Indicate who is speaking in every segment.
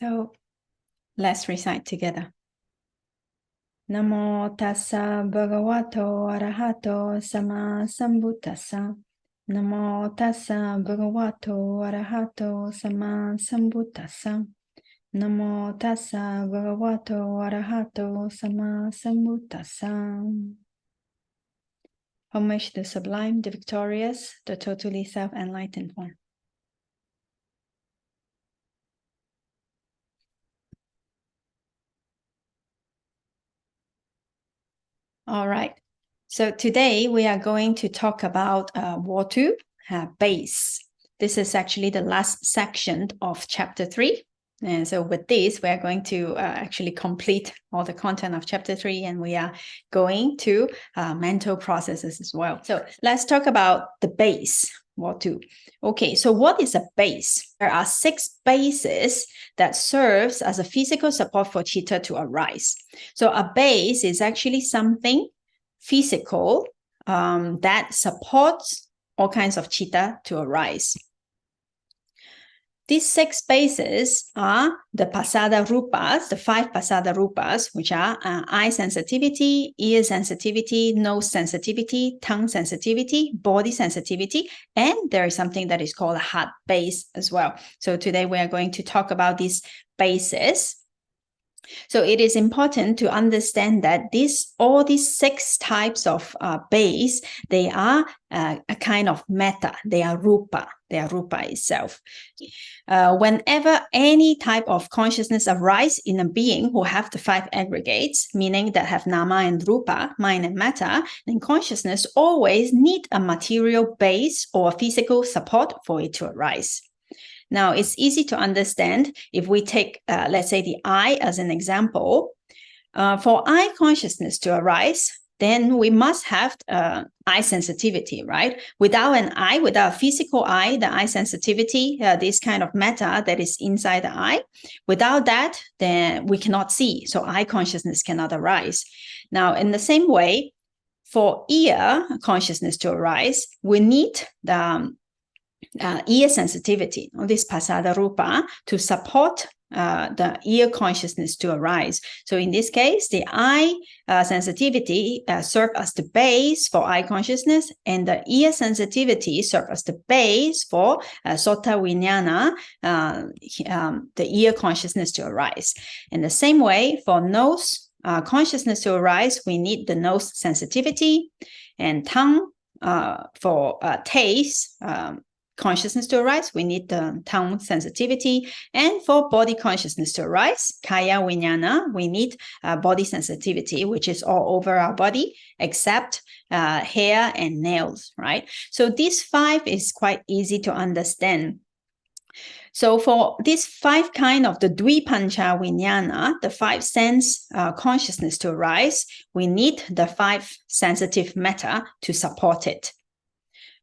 Speaker 1: So let's recite together. Namo tassa bhagavato arahato sama sambuddhassa. Namo tassa bhagavato arahato sama sambuddhassa. Namo tassa bhagavato arahato sama sambuddhassa. Homage to the sublime, the victorious, the totally self-enlightened one. All right. So today we are going to talk about Vatthu, base. This is actually the last section of chapter 3. And so with this, we are going to actually complete all the content of chapter 3, and we are going to mental processes as well. So let's talk about the base, Vatthu. Okay, so what is a base? There are 6 bases that serves as a physical support for citta to arise. So a base is actually something physical that supports all kinds of citta to arise. These 6 bases are the pasada rupas, the 5 pasada rupas, which are eye sensitivity, ear sensitivity, nose sensitivity, tongue sensitivity, body sensitivity, and there is something that is called a heart base as well. So today we are going to talk about these bases. So it is important to understand that all these 6 types of base, they are a kind of metta. They are rupa itself. Whenever any type of consciousness arises in a being who have the 5 aggregates, meaning that have nama and rupa, mind and matter, then consciousness always need a material base or physical support for it to arise. Now, it's easy to understand if we take, let's say, the eye as an example. For eye consciousness to arise, then we must have eye sensitivity, right? Without an eye, without a physical eye, the eye sensitivity, this kind of matter that is inside the eye, without that, then we cannot see. So eye consciousness cannot arise. Now, in the same way, for ear consciousness to arise, we need the ear sensitivity, or this pasada rupa, to support the ear consciousness to arise. So in this case, the eye sensitivity serves as the base for eye consciousness, and the ear sensitivity serves as the base for sota vijnana, the ear consciousness to arise. In the same way, for nose consciousness to arise, we need the nose sensitivity, and tongue for taste consciousness to arise, we need the tongue sensitivity. And for body consciousness to arise, kaya vijnana, we need body sensitivity, which is all over our body except hair and nails, right? So these 5 is quite easy to understand. So for these 5 kind of the dvipancha vijnana, the 5 sense consciousness to arise, we need the 5 sensitive metta to support it.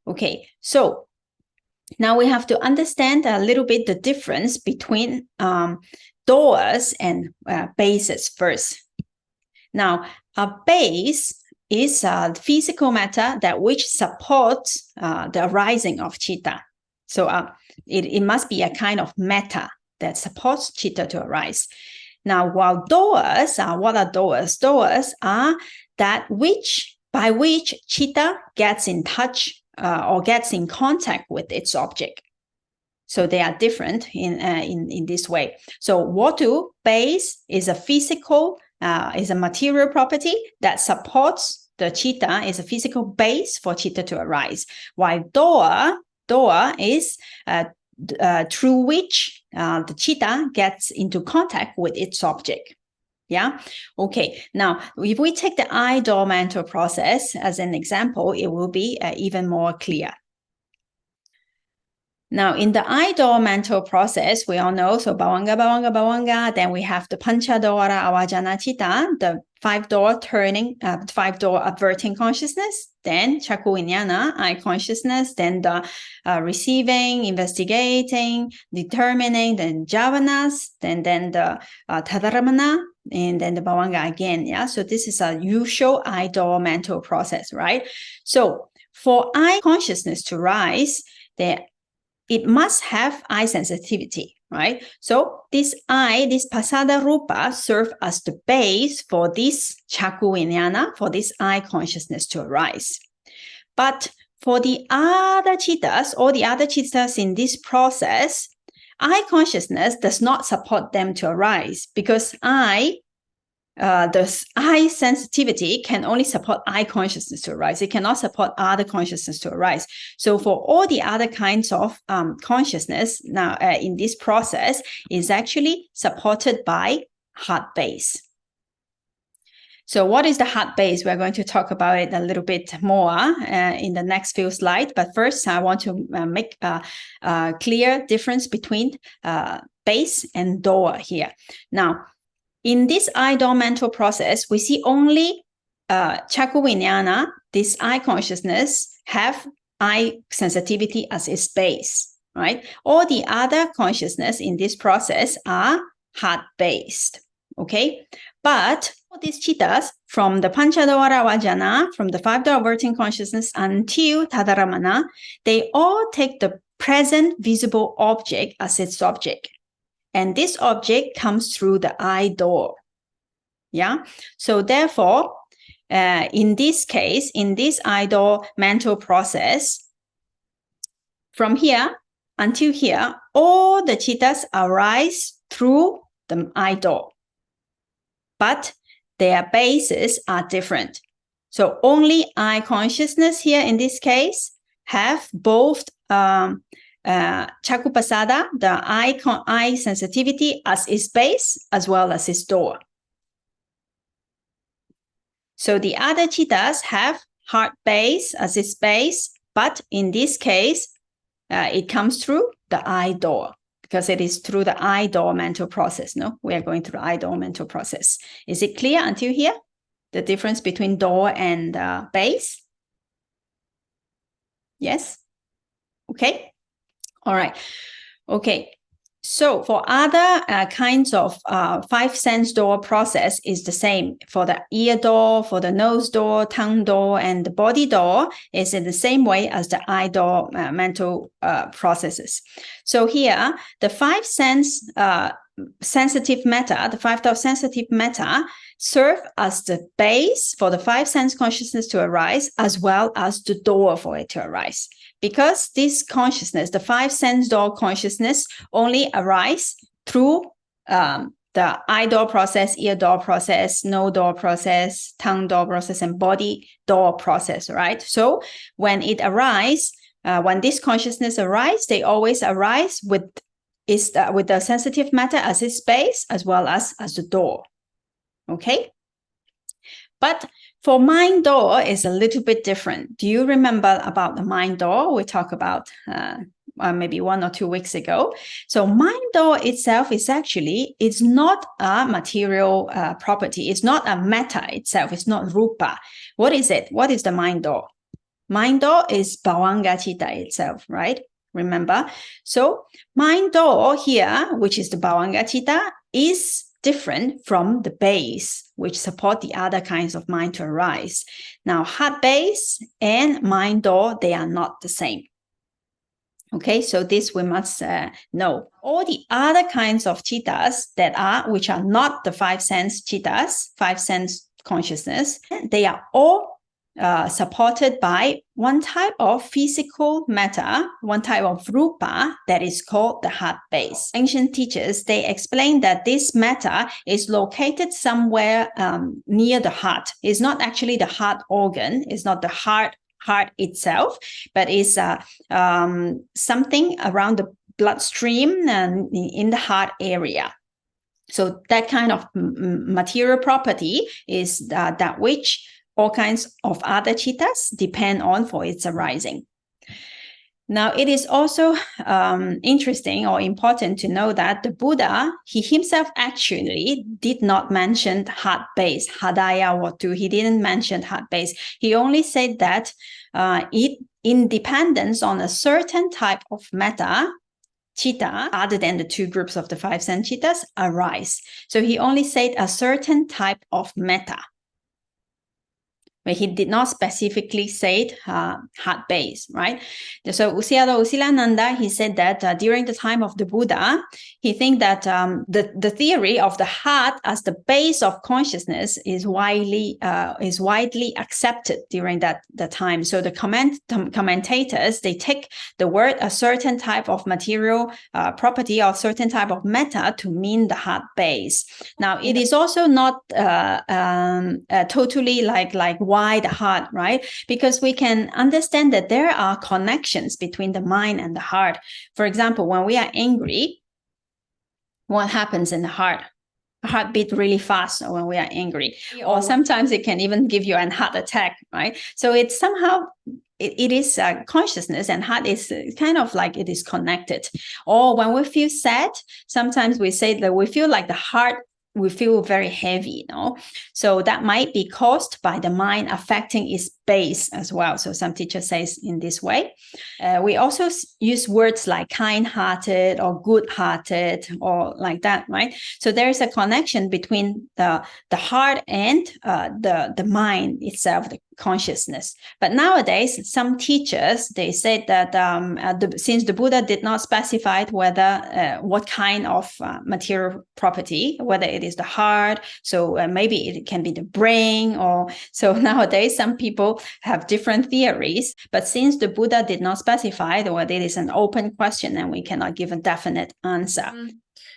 Speaker 1: Okay, so now we have to understand a little bit the difference between doors and bases first. Now, a base is a physical matter that which supports the arising of citta. So it must be a kind of matter that supports citta to arise. Now, while doors, what are doors? Doors are that by which citta gets in touch or gets in contact with its object. So they are different in this way. So Vatthu, base, is a physical, is a material property that supports the citta, is a physical base for citta to arise. While door is through which the citta gets into contact with its object. Yeah. Okay. Now, if we take the eye door mental process as an example, it will be even more clear. Now, in the eye door mental process, we all know, so bhavanga, then we have the pancha dora avajana citta, the 5 door turning, 5 door averting consciousness, then chakku vijnana, eye consciousness, then the receiving, investigating, determining, then jhavanas, then the tadaramana, and then the bhavanga again. Yeah. So this is a usual eye door mental process, right? So for eye consciousness to rise, it must have eye sensitivity. right? So this pasada rupa serve as the base for this Chakku Vijnana, for this I consciousness to arise. But for the other cittas, all the other cittas in this process, I consciousness does not support them to arise, because the I sensitivity can only support I consciousness to arise. It cannot support other consciousness to arise. So for all the other kinds of consciousness now in this process is actually supported by heart base. So what is the heart base? We're going to talk about it a little bit more in the next few slides. But first, I want to make a clear difference between base and door here. Now, in this I-door mental process, we see only Chakku Vijnana, this I consciousness, have I sensitivity as its base, right? All the other consciousness in this process are heart-based, okay? But these cittas, from the Panchadvara Vajana, from the 5-door averting consciousness until Tadaramana, they all take the present visible object as its object. And this object comes through the I door. Yeah. So therefore, in this case, in this I door mental process, from here until here, all the cittas arise through the I door. But their bases are different. So only I consciousness here in this case have both Chakku Pasada, the I sensitivity as its base, as well as its door. So the other cittas have heart base as its base, but in this case, it comes through the I door, because it is through the I door mental process. No, we are going through the I door mental process. Is it clear until here? The difference between door and base? Yes? Okay. All right. Okay. So for other kinds of 5 sense door process is the same. For the ear door, for the nose door, tongue door, and the body door is in the same way as the eye door mental processes. So here, the 5 sense sensitive matter, the 5 door sensitive matter, serve as the base for the 5 sense consciousness to arise, as well as the door for it to arise. Because this consciousness, the 5 sense door consciousness, only arise through the eye door process, ear door process, nose door process, tongue door process, and body door process, right? So when it arises, when this consciousness arises, they always arise with the sensitive matter as its base, as well as the door. Okay? But for mind door is a little bit different. Do you remember about the mind door we talked about maybe 1 or 2 weeks ago? So mind door itself is actually, it's not a material property. It's not a matter itself. It's not rupa. What is it? What is the mind door? Mind door is bhavanga citta itself, right? Remember? So mind door here, which is the bhavanga citta, is different from the base, which support the other kinds of mind to arise. Now, heart base and mind door, they are not the same. Okay, so this we must know. All the other kinds of cittas which are not the 5 sense cittas, 5 sense consciousness, they are all supported by one type of physical matter, one type of rupa that is called the heart base. Ancient teachers, they explain that this matter is located somewhere near the heart. It's not actually the heart organ. It's not the heart itself, but it's something around the bloodstream and in the heart area. So that kind of material property is that which all kinds of other cittas depend on for its arising. Now, it is also interesting or important to know that the Buddha, he himself actually did not mention heart base, hadaya Vatthu. He didn't mention heart base. He only said that in dependence on a certain type of matter, citta, other than the 2 groups of the 5 sense cittas, arise. So he only said a certain type of matter. but he did not specifically say heart base, right? So Sayadaw Usilananda, he said that during the time of the Buddha, he think that the theory of the heart as the base of consciousness is widely accepted during the time. So the commentators, they take the word a certain type of material property or certain type of matter to mean the heart base. Now it is also not totally like why the heart, right? Because we can understand that there are connections between the mind and the heart. For example, when we are angry, what happens in the heart? The heart beat really fast when we are angry, or sometimes it can even give you a heart attack, right? So it's somehow it is consciousness and heart is kind of like it is connected. Or when we feel sad, sometimes we say that we feel like the heart, we feel very heavy, So that might be caused by the mind affecting its base as well. So some teachers say in this way. We also use words like kind-hearted or good-hearted or like that, right? So there is a connection between the heart and the mind itself, the consciousness. But nowadays, some teachers, they said that since the Buddha did not specify whether what kind of material property, whether it is the heart, so maybe it can be the brain, or so nowadays some people have different theories. But since the Buddha did not specify, well, it is an open question and we cannot give a definite answer.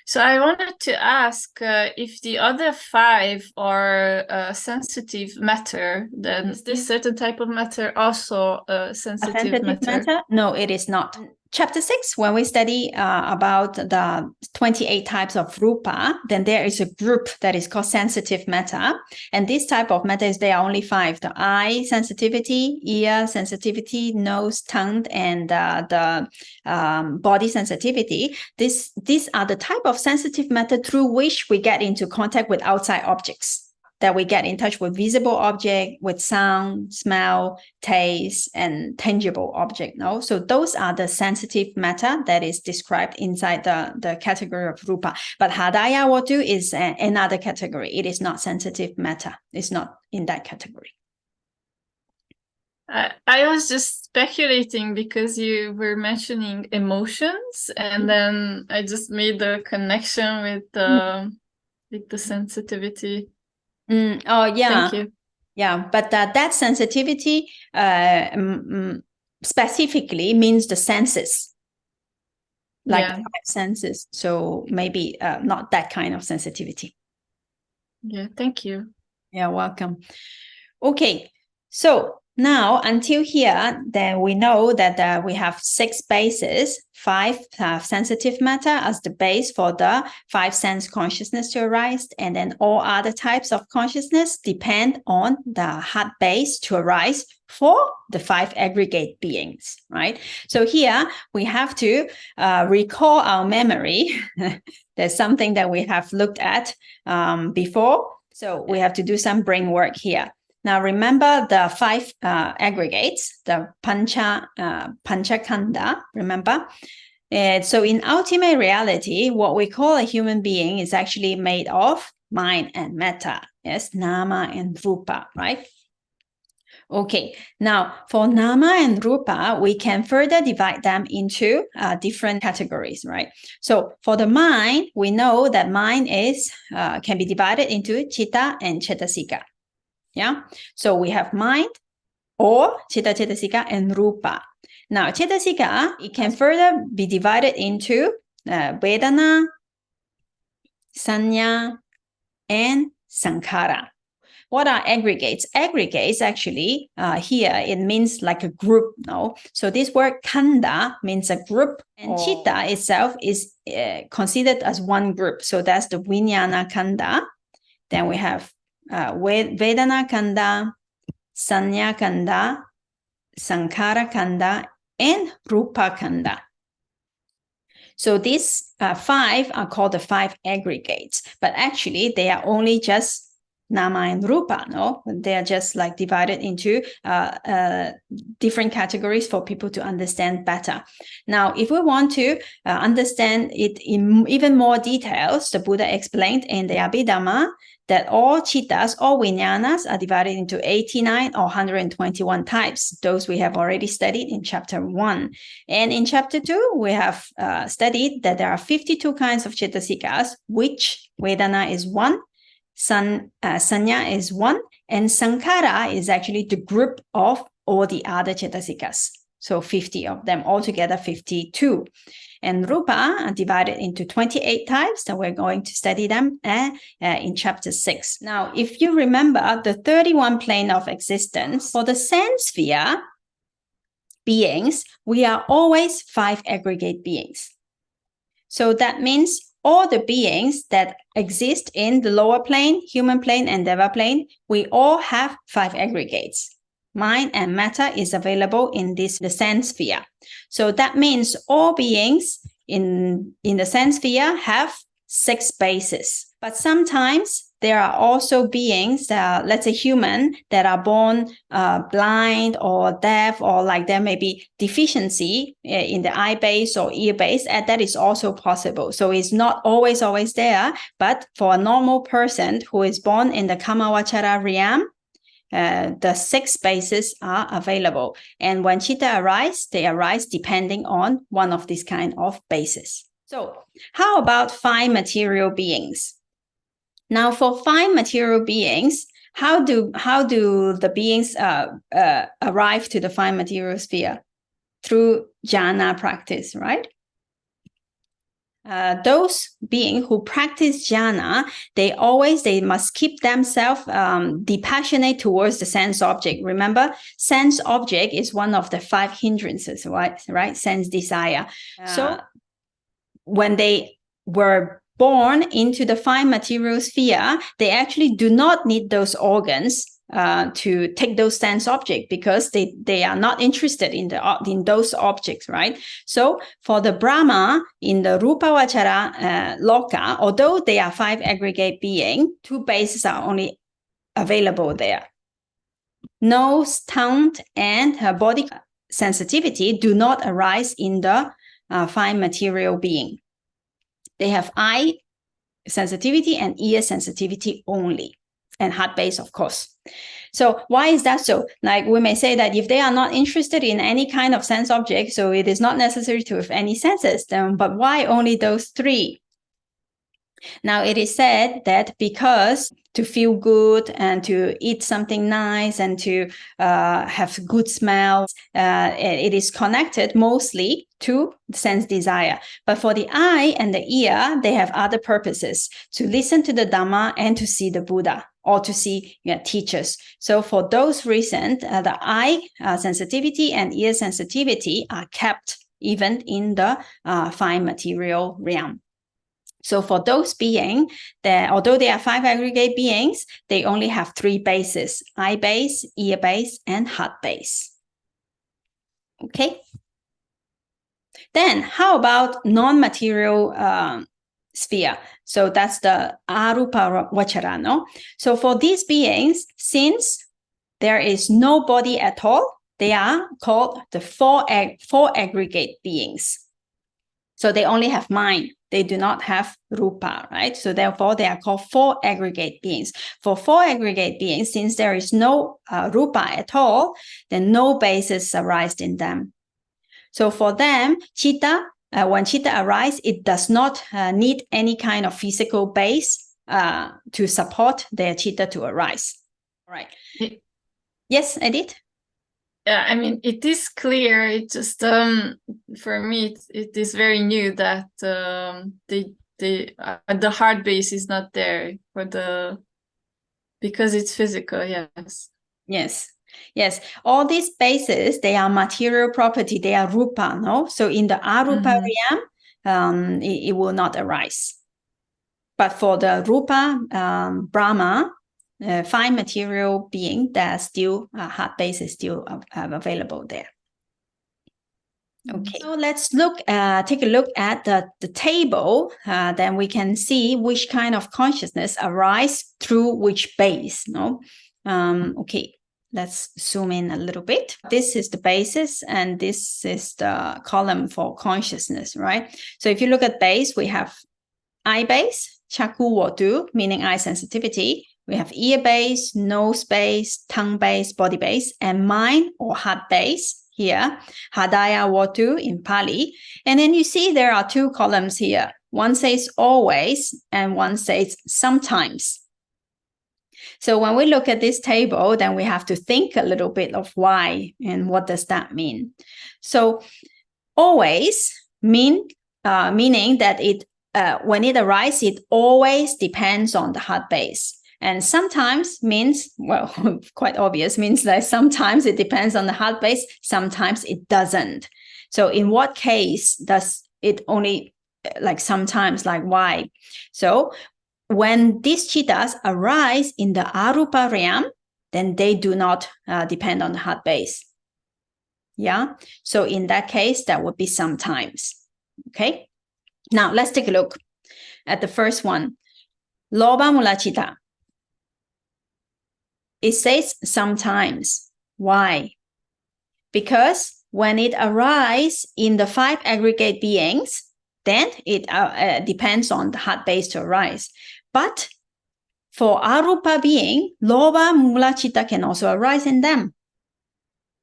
Speaker 2: So I wanted to ask if the other 5 are sensitive matter, then is this certain type of matter also sensitive matter?
Speaker 1: No, it is not. Chapter 6, when we study about the 28 types of rupa, then there is a group that is called sensitive matter. And this type of matter, there are only 5. The eye sensitivity, ear sensitivity, nose, tongue, and the body sensitivity. These are the type of sensitive matter through which we get into contact with outside objects, that we get in touch with visible object, with sound, smell, taste, and tangible object. So those are the sensitive matter that is described inside the category of rupa. But hadaya watu is another category. It is not sensitive matter. It's not in that category.
Speaker 2: I was just speculating because you were mentioning emotions, and then I just made the connection with the sensitivity.
Speaker 1: Oh, yeah.
Speaker 2: Thank you.
Speaker 1: Yeah, but that sensitivity specifically means the senses, like the 5 senses. So maybe not that kind of sensitivity.
Speaker 2: Yeah, thank you.
Speaker 1: You're welcome. Okay, so now until here, then we know that we have 6 bases, 5 sensitive matter as the base for the 5 sense consciousness to arise, and then all other types of consciousness depend on the heart base to arise for the 5 aggregate beings, right? So here we have to recall our memory. There's something that we have looked at before, so we have to do some brain work here. Now, remember the 5 aggregates, the panchakanda, remember? So in ultimate reality, what we call a human being is actually made of mind and matter, yes, nama and rupa, right? Okay, now for nama and rupa, we can further divide them into different categories, right? So for the mind, we know that mind is can be divided into citta and cetasika. Yeah, so we have mind or citta, cetasika, and rupa. Now, cetasika, it can further be divided into vedana, sanya, and sankhara. What are aggregates? Aggregates actually here it means like a group. No, so this word kanda means a group, and citta itself is considered as one group. So that's the vijnana kanda. Then we have Vedana Kanda, Sanya Kanda, Sankhara Kanda, and Rupa Kanda. So these 5 are called the 5 aggregates, but actually they are only just nama and rupa, no? They're just like divided into different categories for people to understand better. Now, if we want to understand it in even more details, the Buddha explained in the Abhidhamma that all cittas, all vijnanas are divided into 89 or 121 types. Those we have already studied in chapter 1. And in chapter 2, we have studied that there are 52 kinds of cittasikas, which Vedana is one, Sanya is one, and Sankhara is actually the group of all the other cittasikas. So 50 of them, altogether 52. And rupa are divided into 28 types, and we're going to study them in chapter 6. Now, if you remember the 31 plane of existence, for the sense sphere beings, we are always 5 aggregate beings. So that means all the beings that exist in the lower plane, human plane, and deva plane, we all have 5 aggregates. Mind and matter is available in the sense sphere. So that means all beings in the sense sphere have 6 bases. But sometimes there are also beings, let's say human, that are born blind or deaf, or like there may be deficiency in the eye base or ear base, and that is also possible. So it's not always there, but for a normal person who is born in the Kamavachara realm, the 6 bases are available. And when citta arise, they arise depending on one of these kind of bases. So how about 5 material beings? Now, for 5 material beings, how do the beings arrive to the 5 material sphere? Through jhana practice, right? Those beings who practice jhana, they must keep themselves dispassionate towards the sense object. Remember, sense object is one of the 5 hindrances, right? Sense desire. So when they were born into the 5 material sphere, they actually do not need those organs to take those sense objects, because they are not interested in those objects, right? So for the Brahma in the Rupavachara loka, although they are 5 aggregate beings, 2 bases are only available there. Nose, tongue, and body sensitivity do not arise in the 5 material being. They have eye sensitivity and ear sensitivity only, and heart base, of course. So why is that so? Like, we may say that if they are not interested in any kind of sense object, so it is not necessary to have any senses, but why only those 3? Now, it is said that because to feel good and to eat something nice and to have good smell, it is connected mostly to sense desire. But for the eye and the ear, they have other purposes: to listen to the Dhamma and to see the Buddha, or to see teachers. So for those reasons, the eye sensitivity and ear sensitivity are kept even in the 5 material realm. So for those beings, although they are 5 aggregate beings, they only have 3 bases: eye base, ear base, and heart base. Okay. Then how about non-material sphere? So that's the arupa vachara, no? So for these beings, since there is no body at all, they are called the 4 aggregate beings. So they only have mind. They do not have rupa, right? So therefore, they are called 4 aggregate beings. For 4 aggregate beings, since there is no rupa at all, then no bases arise in them. So for them, citta, when citta arises, it does not need any kind of physical base to support their citta to arise. All right. Yes, Edith?
Speaker 2: Yeah, I mean, it is clear. It just for me, it is very new that the heart base is not there because it's physical.
Speaker 1: Yes. All these bases, they are material property. They are rupa, no? So in the arupa realm, it will not arise. But for the rupa Brahma, 5 material being, that still heart base is still available there. Okay, so let's take a look at the table. Then we can see which kind of consciousness arise through which base. No, okay. Let's zoom in a little bit. This is the basis, and this is the column for consciousness, right? So if you look at base, we have eye base, Chakku Vatthu, meaning eye sensitivity. We have ear base, nose base, tongue base, body base, and mind or heart base here, Hadaya Vatthu in Pali. And then you see there are two columns here. One says always, and one says sometimes. So when we look at this table, then we have to think a little bit of why and what does that mean. So always meaning that it when it arises, it always depends on the heart base. And sometimes means, well, quite obvious, means that sometimes it depends on the heart base, sometimes it doesn't. So in what case does it only, like sometimes, like why? So when these cittas arise in the arupa realm, then they do not depend on the heart base. Yeah. So in that case, that would be sometimes. Okay. Now let's take a look at the first one. Lobha mula citta. It says sometimes. Why? Because when it arises in the 5 aggregate beings, then it depends on the heart base to arise. But for arupa being, lobha mula citta can also arise in them.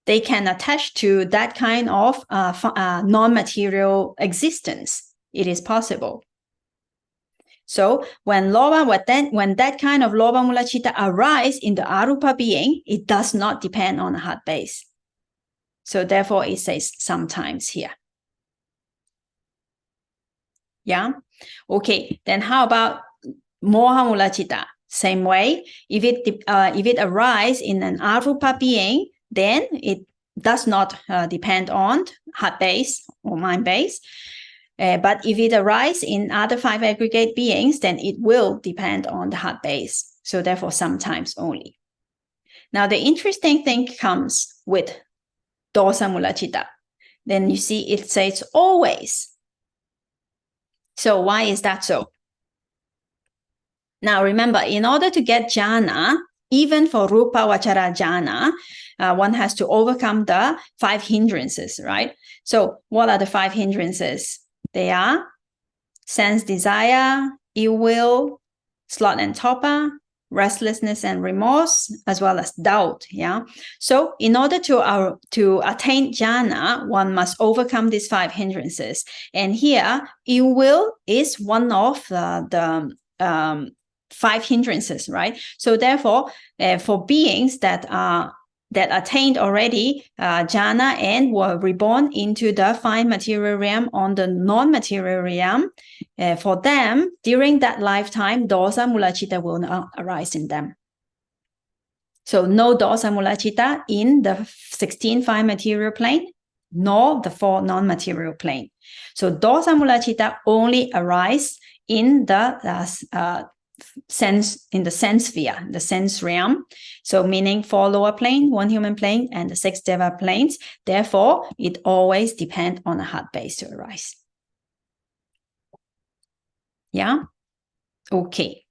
Speaker 1: They can attach to that kind of non-material existence. It is possible. So when that kind of lobha mula citta arise in the arupa being, it does not depend on the heart base. So therefore it says sometimes here. Yeah. Okay. Then how about moha mula citta? Same way. If it arises in an arupa being, then it does not depend on heart base or mind base. But if it arises in other 5 aggregate beings, then it will depend on the heart base. So therefore, sometimes only. Now, the interesting thing comes with dosa mula citta. Then you see it says always. So why is that so? Now, remember, in order to get jhana, even for rupa vachara jhana, one has to overcome the 5 hindrances, right? So what are the 5 hindrances? They are sense desire, ill will, sloth and torpor, restlessness and remorse, as well as doubt. Yeah. So in order to attain jhana, one must overcome these 5 hindrances. And here, ill will is one of the 5 hindrances, right? So therefore, for beings that attained already jhana and were reborn into the fine material realm on the non-material realm, for them, during that lifetime, dosa mula citta will not arise in them. So no dosa mula citta in the 16 fine material plane, nor the 4 non-material plane. So dosa mula citta only arise in the sense sphere, the sense realm. So meaning 4 lower plane, 1 human plane, and the 6 deva planes. Therefore, it always depends on a heart base to arise. Yeah. Okay.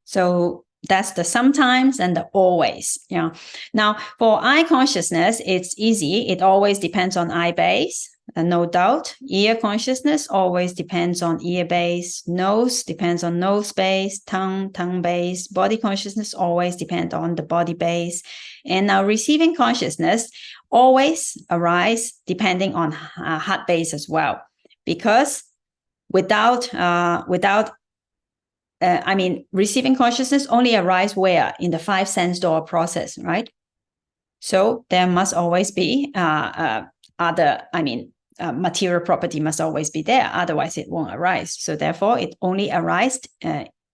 Speaker 1: So that's the sometimes and the always. Yeah. Now for eye consciousness, it's easy. It always depends on eye base. No doubt. Ear consciousness always depends on ear base. Nose depends on nose base. Tongue base. Body consciousness always depends on the body base. And now receiving consciousness always arise depending on heart base as well. Because receiving consciousness only arise where? In the 5 sense door process, right? So there must always be material property must always be there. Otherwise, it won't arise. So therefore, it only arises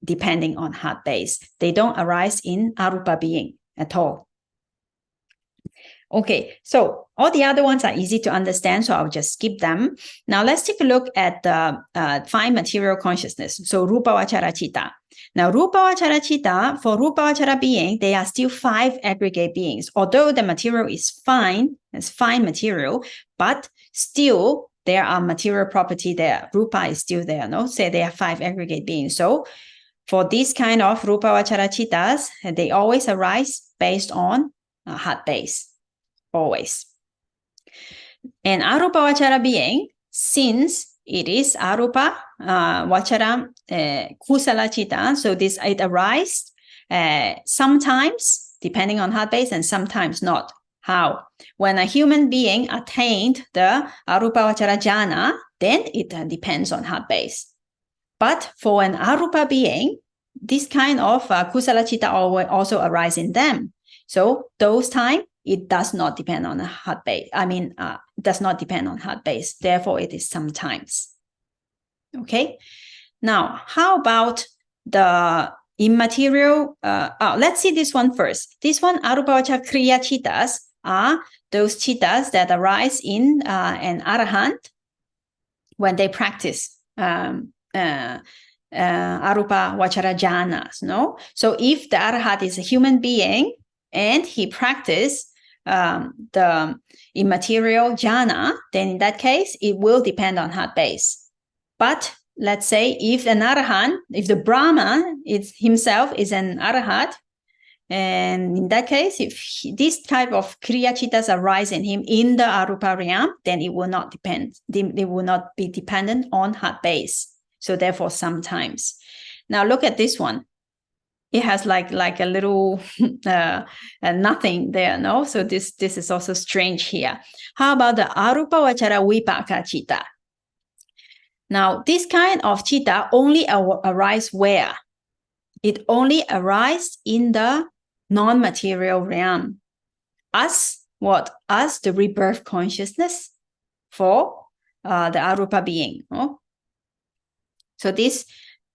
Speaker 1: depending on heart base. They don't arise in arupa being at all. Okay, so all the other ones are easy to understand, so I'll just skip them. Now let's take a look at the 5 material consciousness. So Rupa Vachara Citta. Now Rupa Vachara Citta, for Rupa Vachara being, they are still 5 aggregate beings. Although the material is fine, it's fine material, but still there are material property there. Rupa is still there, no? Say they are 5 aggregate beings. So for this kind of Rupa Vachara Cittas, they always arise based on heart base. Always. And Arupa Vachara being, since it is Arupa Vachara Kusala Citta, so it arises sometimes depending on heart base and sometimes not. How? When a human being attained the Arupa Vachara Jhana, then it depends on heart base. But for an Arupa being, this kind of Kusala Citta also arise in them. So those times, it does not depend on a heart base. Does not depend on heart base. Therefore, it is sometimes. Okay. Now, how about the immaterial? Let's see this one first. This one, Arupa Vachara Kriya Cittas, are those cittas that arise in an arahant when they practice Arupa Vachara Jhanas. No. So if the arahant is a human being and he practices the immaterial jhana, then in that case, it will depend on heart base. But let's say if an arahant, if the Brahman himself is an arahat, and in that case, if this type of kriya cittas arise in him in the arupa realm, then it will not depend. It will not be dependent on heart base. So therefore, sometimes. Now look at this one. It has like a little nothing there, no? So this is also strange here. How about the Arupa Vachara Vipaka Citta? Now, this kind of citta only arise where? It only arises in the non-material realm. As what? As the rebirth consciousness for the Arupa being. No? So this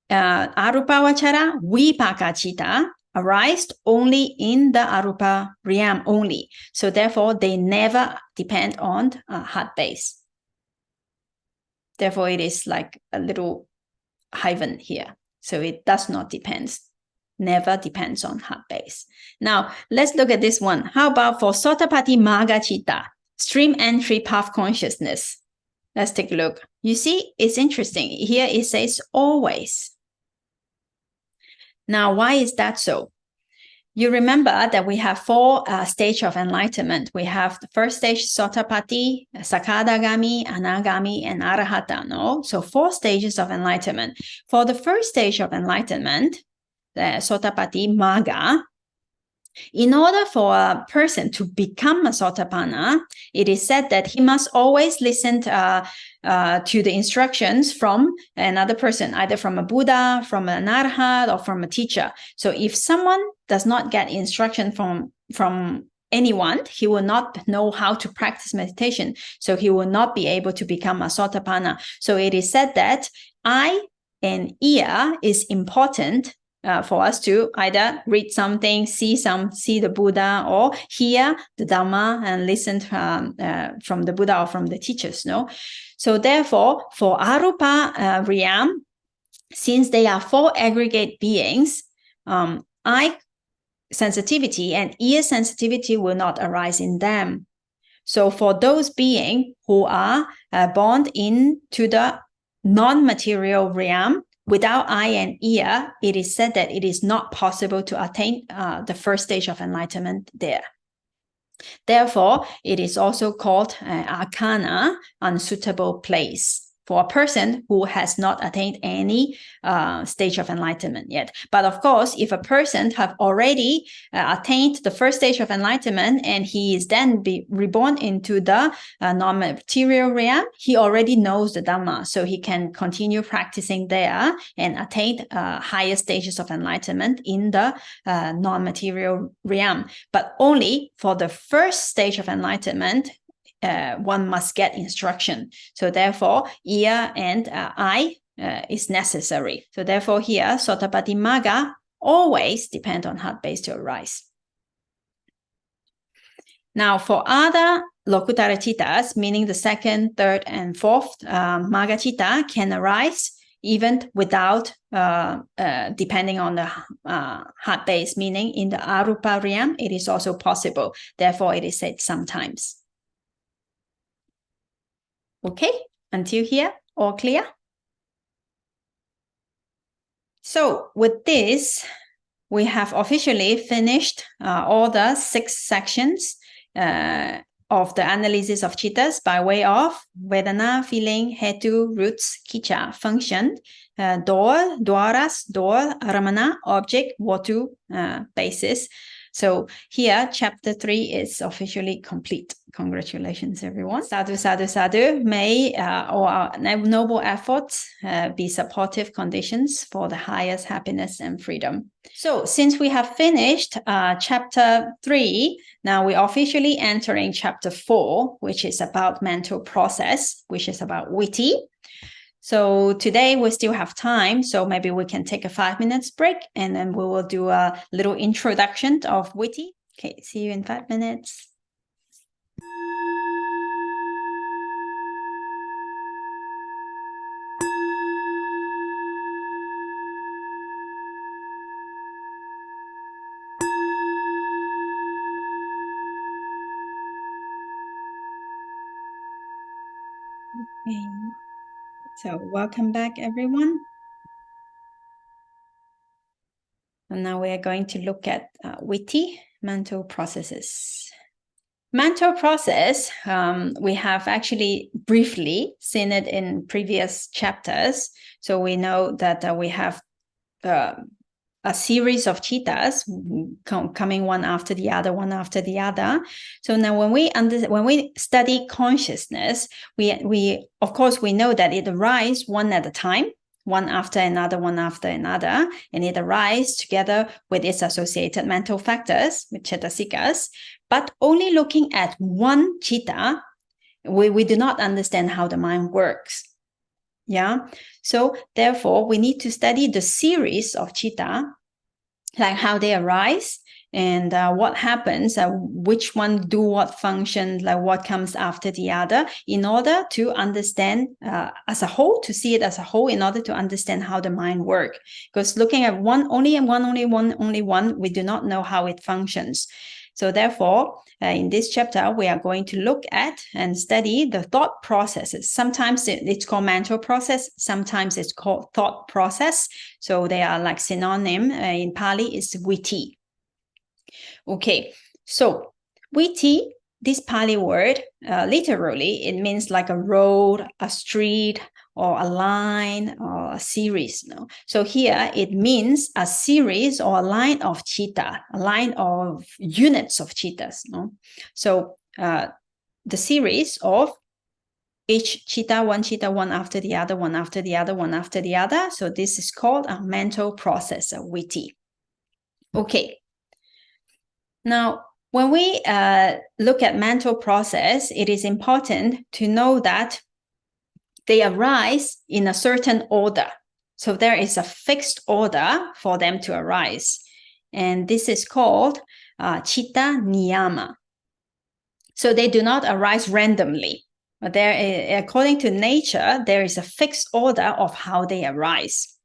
Speaker 1: Arupa Vachara Vipaka Citta arise only in the Arupa realm only. So therefore, they never depend on heart base. Therefore, it is like a little hyphen here. So it does not depend, never depends on heart base. Now, let's look at this one. How about for Sotapaddi Magga Citta, stream entry path consciousness? Let's take a look. You see, it's interesting. Here it says always. Now, why is that so? You remember that we have 4 stages of enlightenment. We have the first stage, Sotapaddi, Sakadagami, Anagami, and Arahata. No? So 4 stages of enlightenment. For the first stage of enlightenment, the Sotapaddi Magga, in order for a person to become a Sotapanna, it is said that he must always listen to the instructions from another person, either from a Buddha, from an Arhat, or from a teacher. So if someone does not get instruction from anyone, he will not know how to practice meditation. So he will not be able to become a Sotapanna. So it is said that eye and ear is important for us to either read something, see the Buddha, or hear the Dhamma and listen from the Buddha or from the teachers. No, so therefore, for Arupa realm, since they are 4 aggregate beings, eye sensitivity and ear sensitivity will not arise in them. So for those beings who are born into the non-material realm, without eye and ear, it is said that it is not possible to attain the first stage of enlightenment there. Therefore, it is also called arcana, unsuitable place, for a person who has not attained any stage of enlightenment yet. But of course, if a person have already attained the first stage of enlightenment and he is then reborn into the non-material realm, he already knows the Dhamma, so he can continue practicing there and attain higher stages of enlightenment in the non-material realm. But only for the first stage of enlightenment, one must get instruction. So therefore, ear and eye is necessary. So therefore here, Sotapaddi Magga always depend on heart base to arise. Now, for other Lokuttara cittas, meaning the second, third, and fourth Magga citta, can arise even without, depending on the heart base, meaning in the Arupa realm, it is also possible. Therefore, it is said sometimes. Okay, until here, all clear? So with this, we have officially finished all the 6 sections of the analysis of cittas by way of Vedana, feeling, hetu, roots, kicha, function, door, dwaras, door, ramana, object, Vatthu, basis. So here, chapter 3 is officially complete. Congratulations, everyone. Sadhu, sadhu, sadhu. May all our noble efforts be supportive conditions for the highest happiness and freedom. So since we have finished chapter 3, now we're officially entering chapter 4, which is about mental process, which is about witty. So today we still have time, so maybe we can take a 5 minutes break and then we will do a little introduction of witty. Okay, see you in 5 minutes. Okay. So welcome back, everyone. And now we are going to look at witty mental processes. Mental process, we have actually briefly seen it in previous chapters. So we know that we have a series of cittas coming one after the other, one after the other. So now when we study consciousness, we of course we know that it arises one at a time, one after another, and it arises together with its associated mental factors, with cettasikas. But only looking at one citta, we do not understand how the mind works. Yeah. So therefore, we need to study the series of citta, like how they arise and what happens, which one do what function, like what comes after the other, in order to understand as a whole, to see it as a whole, in order to understand how the mind works. Because looking at only one, we do not know how it functions. So therefore, in this chapter, we are going to look at and study the thought processes. Sometimes it's called mental process. Sometimes it's called thought process. So they are like synonym. In Pali, is witty. Okay, so witty, this Pali word, literally, it means like a road, a street, or a line, or a series. No? So here it means a series or a line of citta, a line of units of cittas. No? So the series of each citta, one after the other, one after the other, one after the other. So this is called a mental process, a witty. Okay. Now, when we look at mental process, it is important to know that they arise in a certain order. So there is a fixed order for them to arise. And this is called citta niyama. So they do not arise randomly. But according to nature, there is a fixed order of how they arise.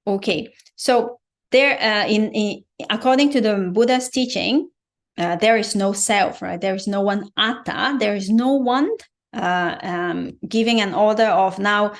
Speaker 1: Okay, so there, according to the Buddha's teaching, there is no self, right? There is no one atta. There is no one giving an order of now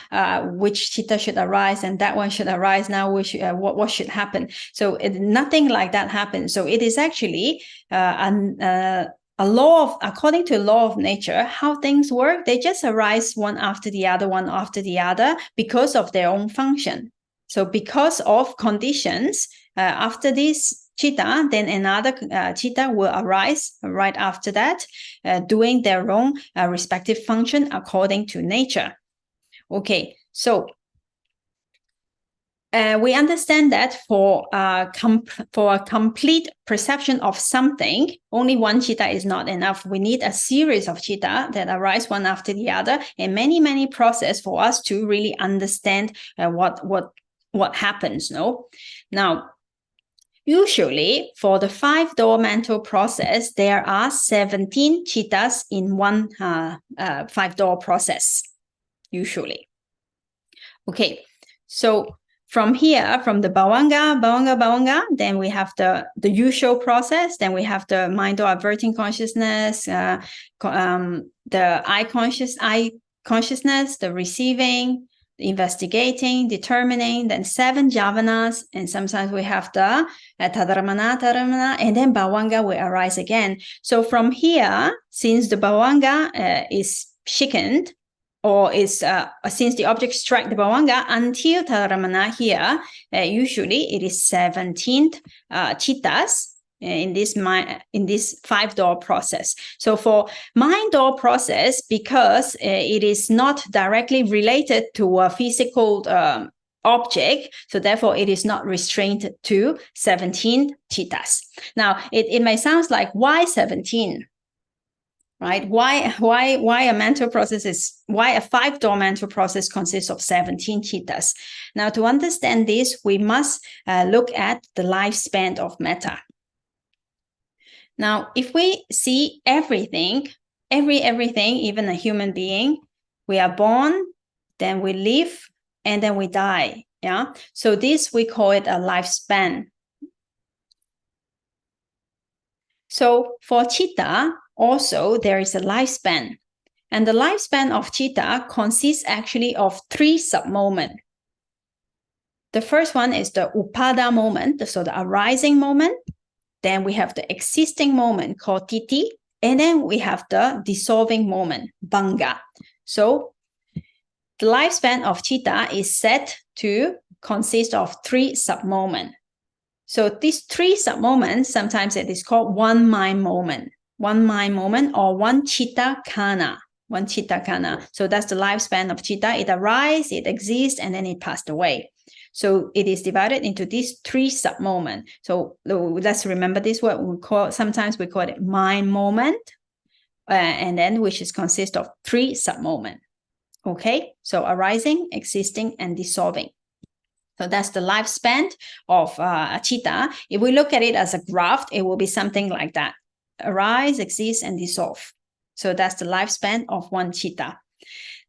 Speaker 1: which citta should arise and that one should arise now, what should happen. So nothing like that happens. So it is actually a law of, according to law of nature, how things work. They just arise one after the other, because of their own function. So because of conditions, after this citta, then another citta will arise right after that, doing their own respective function according to nature. Okay, so we understand that for a complete perception of something, only one citta is not enough. We need a series of citta that arise one after the other, and many processes for us to really understand what happens. No, now Usually, for the 5-door mental process, there are 17 cittas in one 5-door process, usually. Okay, so from here, from the bhavanga, then we have the usual process, then we have the mind-door averting consciousness, the eye consciousness, the receiving, investigating, determining, then 7 jhavanas, and sometimes we have the tadaramana, and then bhavanga will arise again. So from here, since the bhavanga is shaken, or is since the object strike the bhavanga until tadaramana here, usually it is 17 cittas in this 5-door process. So for mind door process, because it is not directly related to a physical object, so therefore it is not restrained to 17 cittas. Now it may sound like, why 17? Right? Why a mental process why a 5-door mental process consists of 17 cittas? Now, to understand this, we must look at the lifespan of metta. Now, if we see everything, even a human being, we are born, then we live, and then we die. Yeah. So this we call it a lifespan. So for citta, also, there is a lifespan. And the lifespan of citta consists actually of 3 sub-moments. The first one is the upada moment, so the arising moment. Then we have the existing moment called titi. And then we have the dissolving moment, bhanga. So the lifespan of citta is said to consist of 3 sub-moments. So these 3 sub-moments, sometimes it is called one mind moment. One mind moment or one citta kana. So that's the lifespan of citta. It arises, it exists, and then it passed away. So it is divided into these 3 sub-moments. So let's remember this word. Sometimes we call it mind moment, and then which is consist of 3 sub-moments. Okay, so arising, existing, and dissolving. So that's the lifespan of a citta. If we look at it as a graph, it will be something like that. Arise, exist, and dissolve. So that's the lifespan of one citta.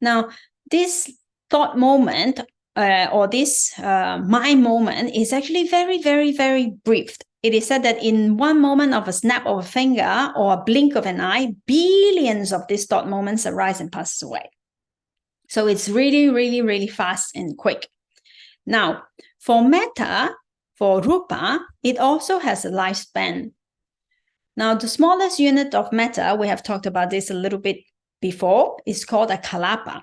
Speaker 1: Now, this thought moment or this mind moment is actually very, very, very brief. It is said that in one moment of a snap of a finger or a blink of an eye, billions of these thought moments arise and pass away. So it's really, really, really fast and quick. Now, for metta, for rupa, it also has a lifespan. Now, the smallest unit of metta, we have talked about this a little bit before, is called a kalapa.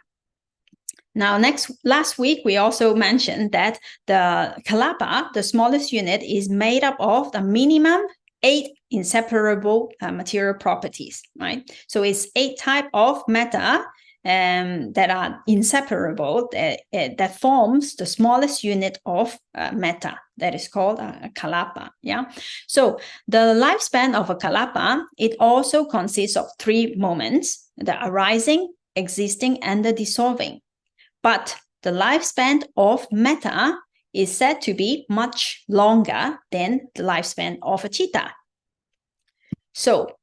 Speaker 1: Now, last week, we also mentioned that the kalapa, the smallest unit, is made up of the minimum 8 inseparable material properties, right? So it's 8 types of metta that are inseparable, that forms the smallest unit of metta, that is called a kalapa. Yeah. So the lifespan of a kalapa, it also consists of 3 moments: the arising, existing, and the dissolving. But the lifespan of metta is said to be much longer than the lifespan of a citta. So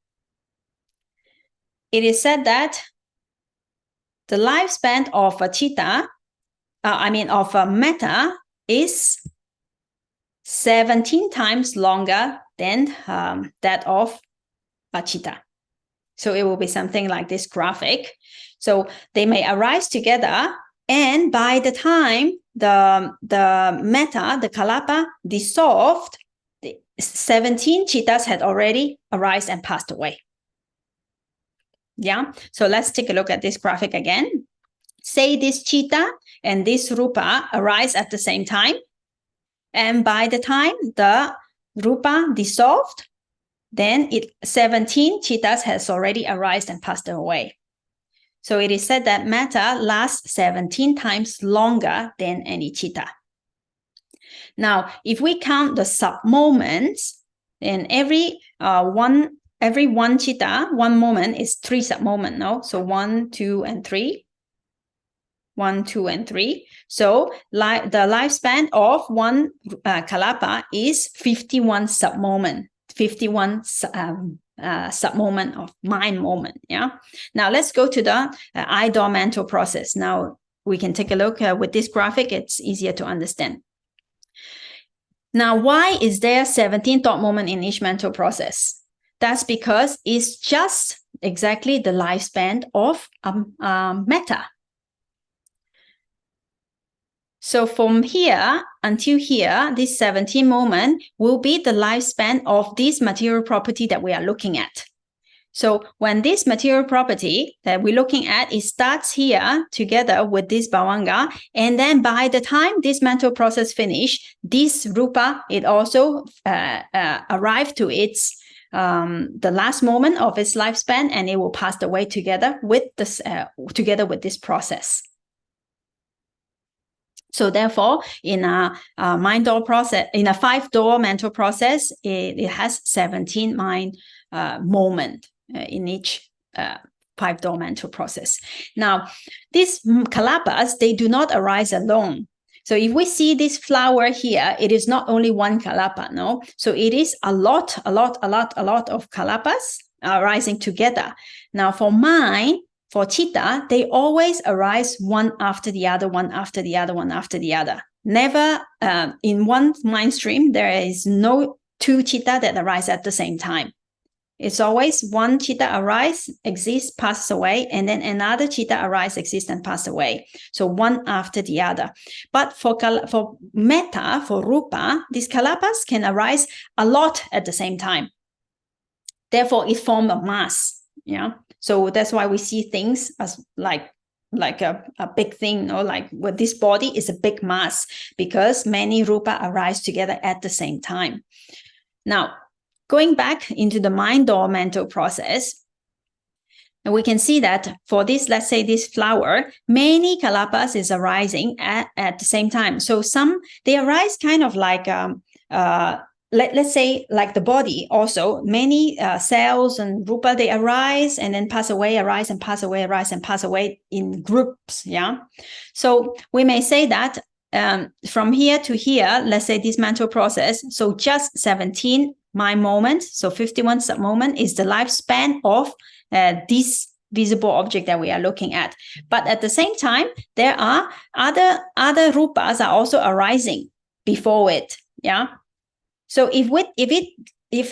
Speaker 1: it is said that the lifespan of a citta, of a metta, is 17 times longer than that of a citta. So it will be something like this graphic. So they may arise together, and by the time the metta, the kalapa, dissolved, the 17 cittas had already arisen and passed away. Yeah, so let's take a look at this graphic again. Say this citta and this rupa arise at the same time. And by the time the rupa dissolved, then 17 cittas has already arisen and passed away. So it is said that metta lasts 17 times longer than any citta. Now, if we count the sub-moments, then every one citta, one moment is 3 sub-moments, no? So 1, 2, and 3. 1, 2, and 3. So the lifespan of one kalapa is 51 submoment, 51 submoment of mind moment. Yeah. Now let's go to the I-door mental process. Now we can take a look with this graphic. It's easier to understand. Now, why is there 17 thought moment in each mental process? That's because it's just exactly the lifespan of metta. So from here until here, this 17 moment will be the lifespan of this material property that we are looking at. So when this material property that we're looking at, it starts here together with this bhavanga, and then by the time this mental process finish, this rupa, it also arrived to its the last moment of its lifespan, and it will pass away together with this process. So therefore, in a mind door process, in a 5-door mental process, it has 17 mind moment in each 5-door mental process. Now, these kalapas, they do not arise alone. So if we see this flower here, it is not only one kalapa, no? So it is a lot of kalapas arising together. Now, for mind, for citta, they always arise one after the other, one after the other, one after the other. Never in one mind stream, there is no 2 citta that arise at the same time. It's always one citta arise, exists, passes away, and then another citta arise, exists, and pass away. So one after the other. But for metta, for rupa, these kalapas can arise a lot at the same time. Therefore, it forms a mass. Yeah. So that's why we see things as like a big thing, or like with this body is a big mass, because many rupa arise together at the same time. Now, going back into the mind or mental process, and we can see that for this, let's say this flower, many kalapas is arising at the same time. So they arise kind of like let's say like the body also, many cells and rupa, they arise and then pass away, arise and pass away, arise and pass away in groups. Yeah. So we may say that from here to here, let's say this mental process, so just 17 mind moments, so 51 sub-moment is the lifespan of this visible object that we are looking at. But at the same time, there are other rupas are also arising before it. Yeah. So if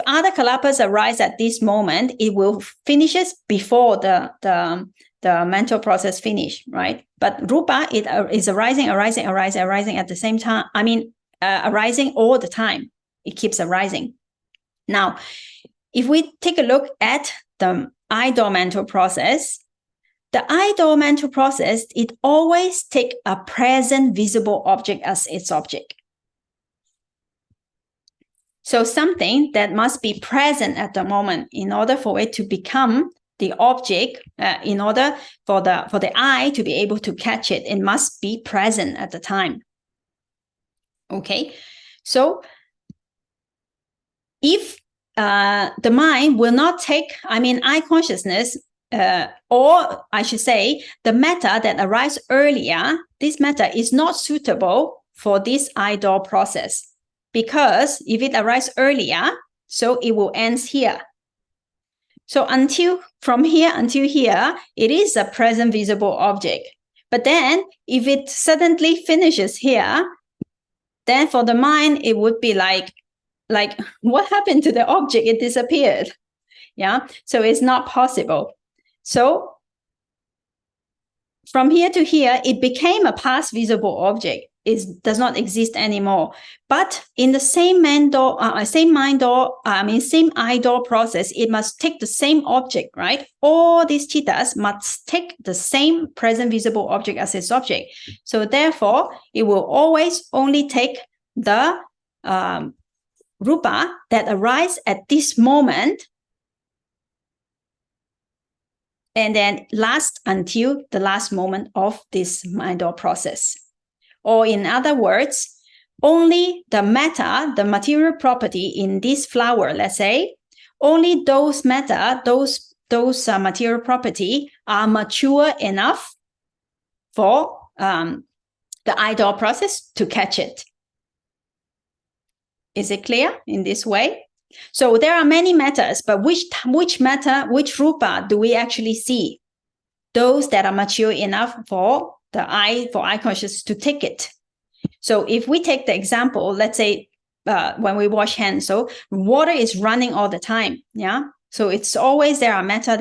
Speaker 1: other kalapas arise at this moment, it will finishes before the mental process finish, right? But rupa, it is arising at the same time. I mean, arising all the time. It keeps arising. Now, if we take a look at the I-door mental process, the I-door mental process, it always takes a present visible object as its object. So something that must be present at the moment in order for it to become the object, in order for the eye to be able to catch it, it must be present at the time. Okay, so if the mind will not take, eye consciousness, or I should say, the metta that arises earlier, this metta is not suitable for this I-door process. Because if it arises earlier, so it will end here. So from here until here, it is a present visible object. But then if it suddenly finishes here, then for the mind, it would be like what happened to the object? It disappeared. Yeah. So it's not possible. So from here to here, it became a past visible object. It does not exist anymore. But in the same same I-door process, it must take the same object, right? All these cittas must take the same present visible object as its object. So therefore, it will always only take the rupa that arises at this moment, and then last until the last moment of this mind-door process. Or in other words, only the metta, the material property in this flower, let's say, only those metta, those material property are mature enough for I-door process to catch it. Is it clear in this way? So there are many matters, but which rupa do we actually see? Those that are mature enough for eye consciousness to take it. So if we take the example, let's say when we wash hands, so water is running all the time, yeah? So it's always there are matter.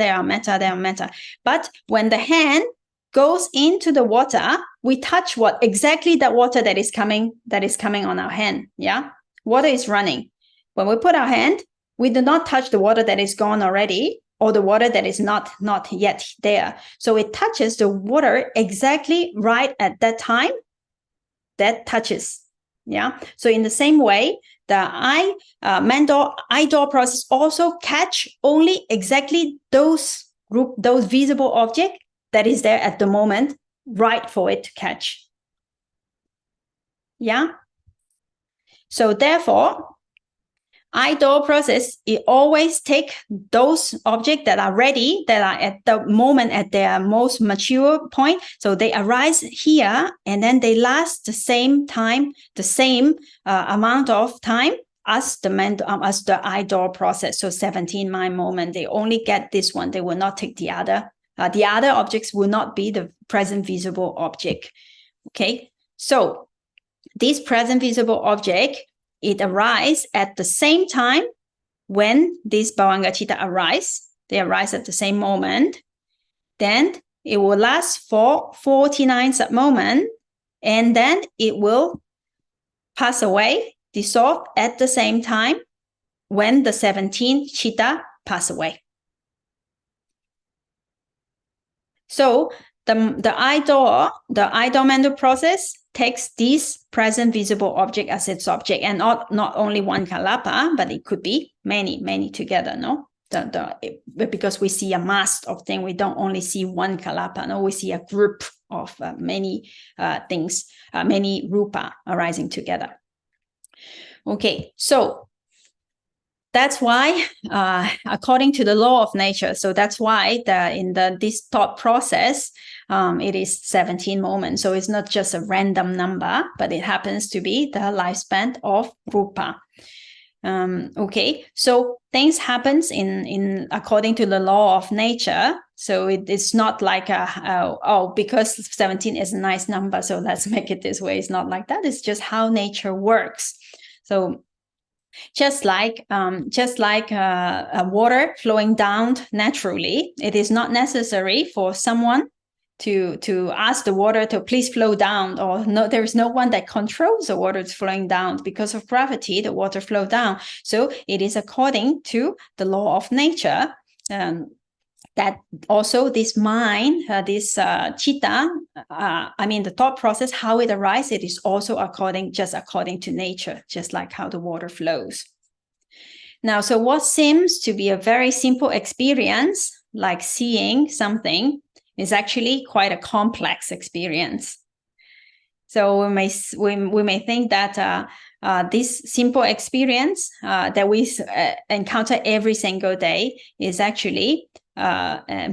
Speaker 1: But when the hand goes into the water, we touch what? Exactly the water that is coming on our hand, yeah? Water is running. When we put our hand, we do not touch the water that is gone already, or the water that is not yet there. So it touches the water exactly right at that time that touches. Yeah. So in the same way, the I-door process also catch only exactly those visible object that is there at the moment, right for it to catch. Yeah. So therefore, I-door process, it always take those objects that are ready, that are at the moment at their most mature point. So they arise here, and then they last the same time, the same amount of time as the I-door process. So 17 mind moment, they only get this one. They will not take the other. The other objects will not be the present visible object. Okay, so this present visible object, it arises at the same time when this Bhavanga Citta arise. They arise at the same moment. Then it will last for 49 sub-moments, and then it will pass away, dissolve at the same time when the 17 Citta pass away. So the I-door mental process takes this present visible object as its object, and not only one kalapa, but it could be many together, no? Because we see a mass of things, we don't only see one kalapa, no? We see a group of many things, many rupa arising together. Okay, so that's why, according to the law of nature, so that's why this thought process, it is 17 moments. So it's not just a random number, but it happens to be the lifespan of rupa. Okay, so things happens in according to the law of nature. So it's not like because 17 is a nice number, so let's make it this way. It's not like that. It's just how nature works. So just like water flowing down naturally, it is not necessary for someone to ask the water to please flow down, or no, there is no one that controls the water flowing down. Because of gravity, the water flow down. So it is according to the law of nature that also this mind, this citta, the thought process, how it arises, it is also according to nature, just like how the water flows. Now, so what seems to be a very simple experience, like seeing something, is actually quite a complex experience. So we may think that this simple experience that we encounter every single day is actually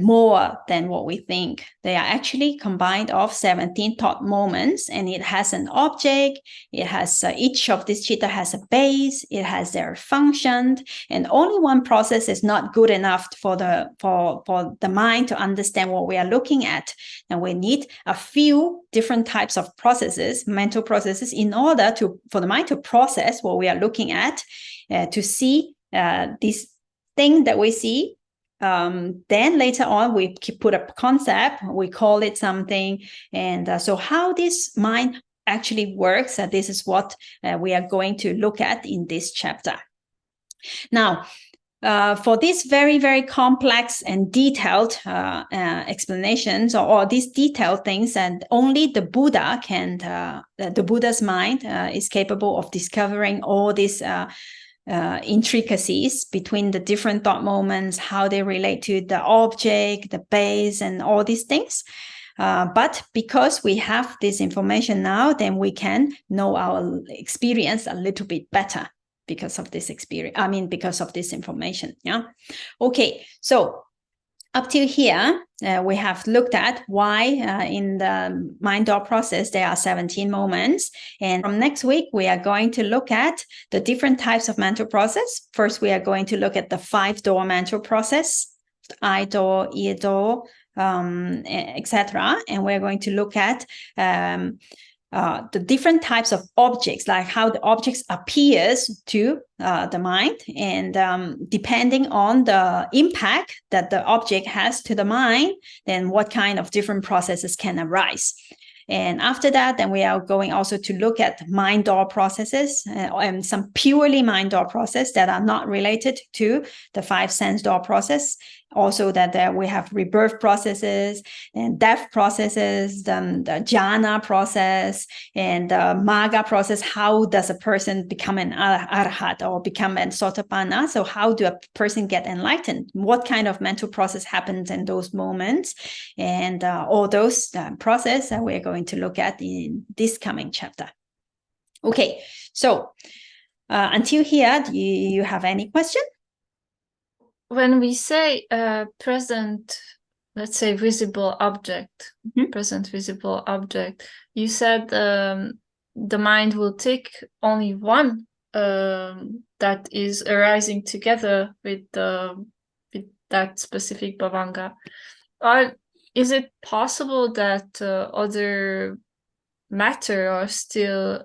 Speaker 1: more than what we think. They are actually combined of 17 thought moments, and it has an object. It has each of these citta has a base. It has their function, and only one process is not good enough for the mind to understand what we are looking at. And we need a few different types of processes, mental processes, in order for the mind to process what we are looking at, to see this thing that we see. Then later on, we put a concept, we call it something. And so how this mind actually works, this is what we are going to look at in this chapter. Now, for these very, very complex and detailed explanations, or these detailed things, and only the Buddha the Buddha's mind is capable of discovering all these intricacies between the different thought moments, how they relate to the object, the base, and all these things. But because we have this information now, then we can know our experience a little bit better because of this experience. Because of this information. Yeah. Okay. So up till here, we have looked at why in the mind door process there are 17 moments. And from next week, we are going to look at the different types of mental process. First, we are going to look at the 5-door mental process, eye door, ear door, etc. And we're going to look at the different types of objects, like how the objects appears to the mind, and depending on the impact that the object has to the mind, then what kind of different processes can arise. And after that, then we are going also to look at mind door processes and some purely mind door process that are not related to the 5 sense door process. Also that we have rebirth processes and death processes, the jhana process and the magga process. How does a person become an arhat or become an sotapanna? So how do a person get enlightened? What kind of mental process happens in those moments? And all those process that we're going to look at in this coming chapter. Okay, so until here, do you have any question?
Speaker 2: When we say present, let's say visible object, present visible object, you said the mind will take only one that is arising together with that specific bhavanga. Or is it possible that other matter are still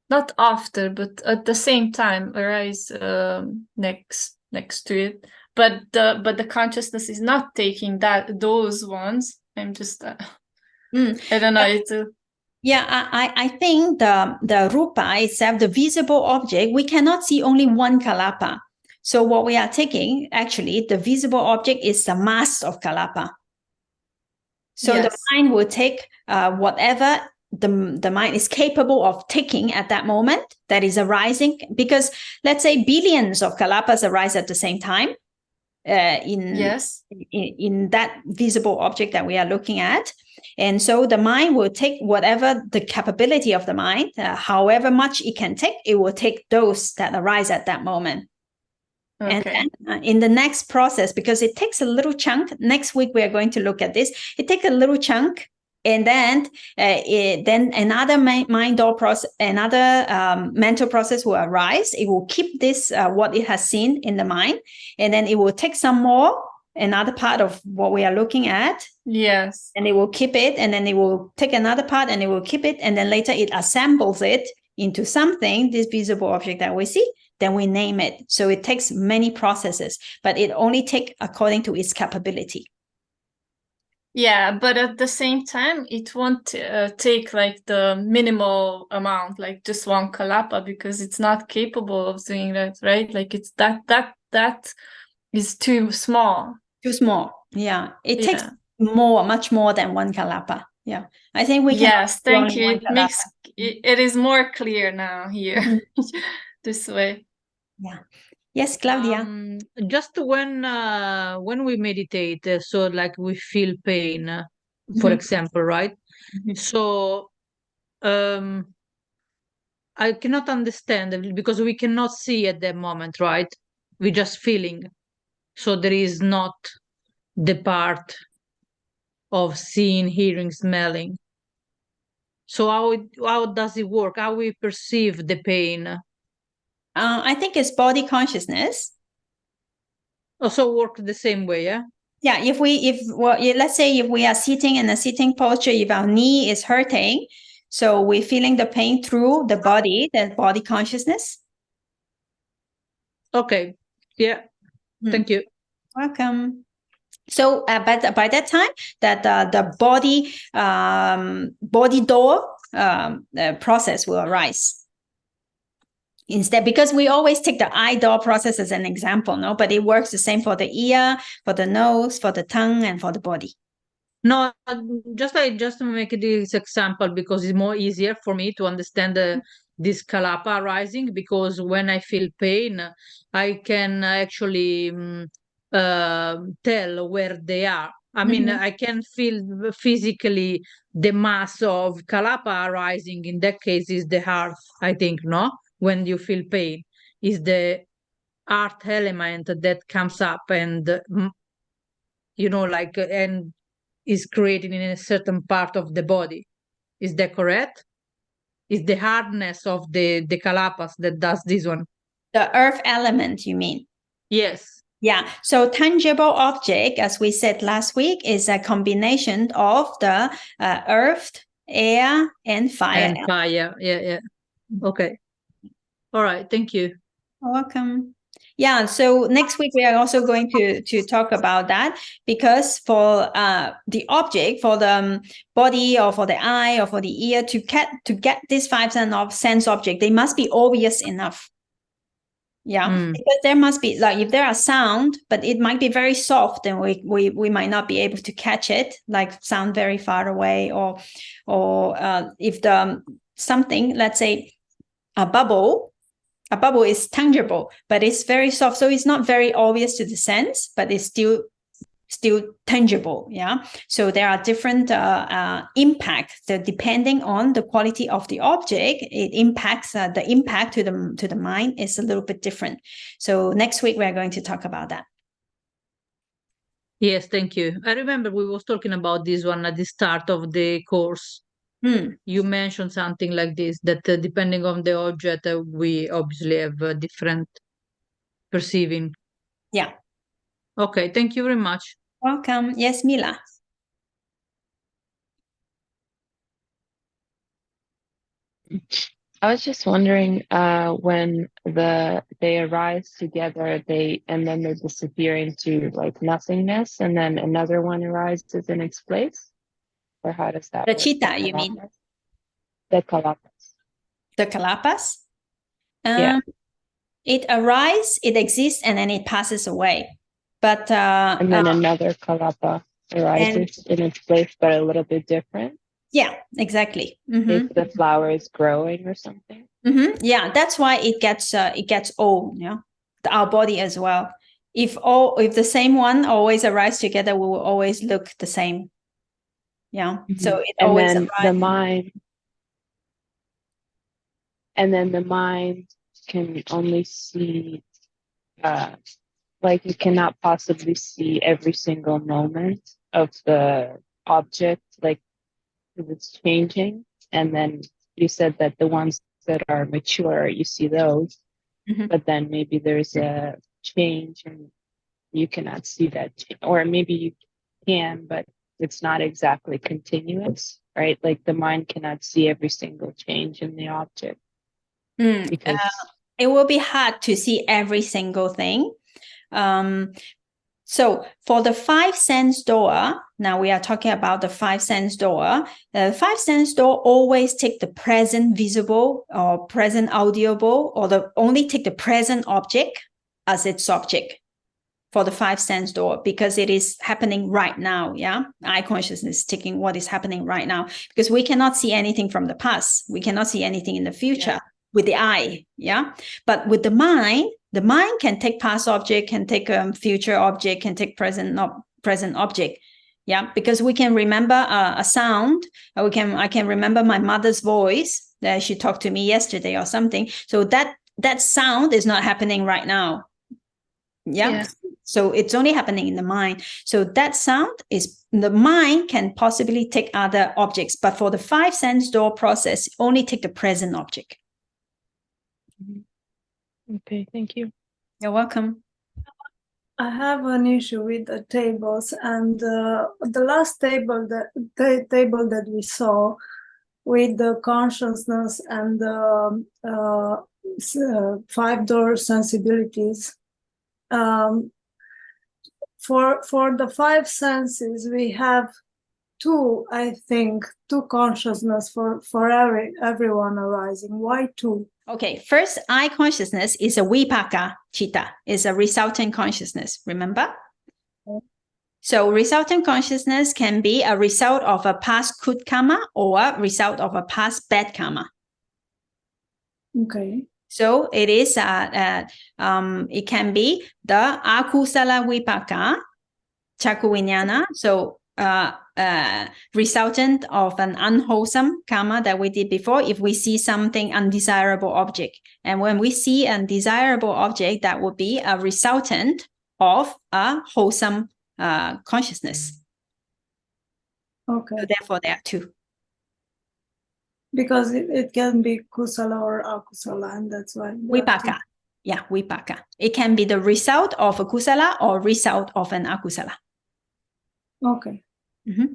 Speaker 2: not after, but at the same time arise next to it, but the consciousness is not taking those ones? I'm just I don't know.
Speaker 1: Yeah, I think the rupa itself, the visible object, we cannot see only one kalapa. So what we are taking, actually, the visible object is the mass of kalapa. So yes, the mind will take whatever the mind is capable of taking at that moment that is arising, because let's say billions of kalapas arise at the same time in that visible object that we are looking at. And so the mind will take whatever the capability of the mind, however much it can take, it will take those that arise at that moment. Okay. And then in the next process, because it takes a little chunk, next week we are going to look at this, it takes a little chunk. And then then another mind door process, another mental process will arise. It will keep this, what it has seen in the mind. And then it will take some more, another part of what we are looking at.
Speaker 2: Yes.
Speaker 1: And it will keep it. And then it will take another part and it will keep it. And then later it assembles it into something, this visible object that we see. Then we name it. So it takes many processes, but it only takes according to its capability.
Speaker 2: Yeah, but at the same time, it won't take like the minimal amount, like just one kalapa, because it's not capable of doing that, right? Like it's that is too small.
Speaker 1: Too small. Yeah, it takes much more than one kalapa. Yeah, I think we can.
Speaker 2: Yes, thank you. It is more clear now here this way.
Speaker 1: Yeah. Yes, Claudia.
Speaker 3: Just when we meditate, so like we feel pain, for example, right? So I cannot understand, because we cannot see at that moment, right? We're just feeling. So there is not the part of seeing, hearing, smelling. So how does it work? How we perceive the pain?
Speaker 1: I think it's body consciousness.
Speaker 3: Also work the same way, yeah?
Speaker 1: Yeah, let's say if we are sitting in a sitting posture, if our knee is hurting, so we're feeling the pain through the body, the body consciousness.
Speaker 3: Okay, yeah, thank you.
Speaker 1: Welcome. So but by that time, that the body door process will arise. Instead, because we always take the eye door process as an example, no, but it works the same for the ear, for the nose, for the tongue, and for the body.
Speaker 3: No, just to make this example, because it's more easier for me to understand this kalapa arising, because when I feel pain, I can actually tell where they are. I mean, I can feel physically the mass of kalapa arising. In that case, is the heart, I think, no? When you feel pain, is the heart element that comes up and like, and is created in a certain part of the body. Is that correct? Is the hardness of the kalapas that does this one?
Speaker 1: The earth element, you mean?
Speaker 3: Yes.
Speaker 1: Yeah. So tangible object, as we said last week, is a combination of the earth, air, and fire.
Speaker 3: And fire. Yeah. Okay. All right. Thank you.
Speaker 1: You're welcome. Yeah, so next week we are also going to talk about that, because for the object, for the body or for the eye or for the ear to get this 5 sense object, they must be obvious enough. Yeah, because there must be, like, if there are sound, but it might be very soft, and we might not be able to catch it, like sound very far away, or if the something, let's say a bubble is tangible, but it's very soft, so it's not very obvious to the sense, but it's still tangible. Yeah, so there are different impacts depending on the quality of the object. It impacts the impact to the mind is a little bit different. So next week we're going to talk about that.
Speaker 3: Yes, thank you. I remember we was talking about this one at the start of the course. You mentioned something like this, that depending on the object, we obviously have different perceiving.
Speaker 1: Yeah.
Speaker 3: Okay, thank you very much.
Speaker 1: Welcome. Yes, Mila.
Speaker 4: I was just wondering, when they arise together, and then they disappear into like nothingness, and then another one arises in its place, or how does that
Speaker 1: The
Speaker 4: work?
Speaker 1: citta, you mean?
Speaker 4: The kalapas.
Speaker 1: The kalapas?
Speaker 4: Yeah.
Speaker 1: It arises, it exists, and then it passes away. But
Speaker 4: and then another kalapa arises in its place, but a little bit different.
Speaker 1: Yeah, exactly.
Speaker 4: If the flower is growing or something.
Speaker 1: Yeah, that's why it gets old. Yeah, our body as well. If the same one always arises together, we will always look the same. Yeah. So it
Speaker 4: and
Speaker 1: always
Speaker 4: then
Speaker 1: arises.
Speaker 4: the mind can only see, like you cannot possibly see every single moment of the object, like, because it's changing. And then you said that the ones that are mature, you see those, but then maybe there's a change and you cannot see that, or maybe you can, but it's not exactly continuous, right? Like the mind cannot see every single change in the object. Because
Speaker 1: it will be hard to see every single thing. So for the 5 sense door, now we are talking about the 5 sense door. The 5 sense door always take the present visible or present audible, or only take the present object as its subject for the 5 sense door, because it is happening right now. Yeah, eye consciousness taking what is happening right now, because we cannot see anything from the past. We cannot see anything in the future with the eye. Yeah, but with the mind can take past object, can take future object, can take present object. Yeah, because we can remember a sound. I can remember my mother's voice that she talked to me yesterday or something. So that sound is not happening right now. Yeah. So it's only happening in the mind. So that sound is, the mind can possibly take other objects, but for the 5 sense door process, only take the present object.
Speaker 4: Okay, thank you.
Speaker 1: You're welcome.
Speaker 5: I have an issue with the tables, and the last table that we saw with the consciousness and the 5 door sensibilities. For the 5 senses, we have 2, I think, 2 consciousness for everyone arising. Why 2?
Speaker 1: Okay, first, eye consciousness is a vipaka citta, is a resultant consciousness, remember? So resultant consciousness can be a result of a past good karma or a result of a past bad karma.
Speaker 5: Okay.
Speaker 1: So it is it can be the akusala vipaka chakku viññāna, so resultant of an unwholesome karma that we did before. If we see something undesirable object, and when we see an undesirable object, that would be a resultant of a wholesome consciousness.
Speaker 5: Okay.
Speaker 1: So therefore, there are two.
Speaker 5: Because it can be kusala or akusala, and that's why.
Speaker 1: Vipaka. Yeah, vipaka. It can be the result of a kusala or result of an akusala.
Speaker 5: Okay.
Speaker 1: Mm-hmm.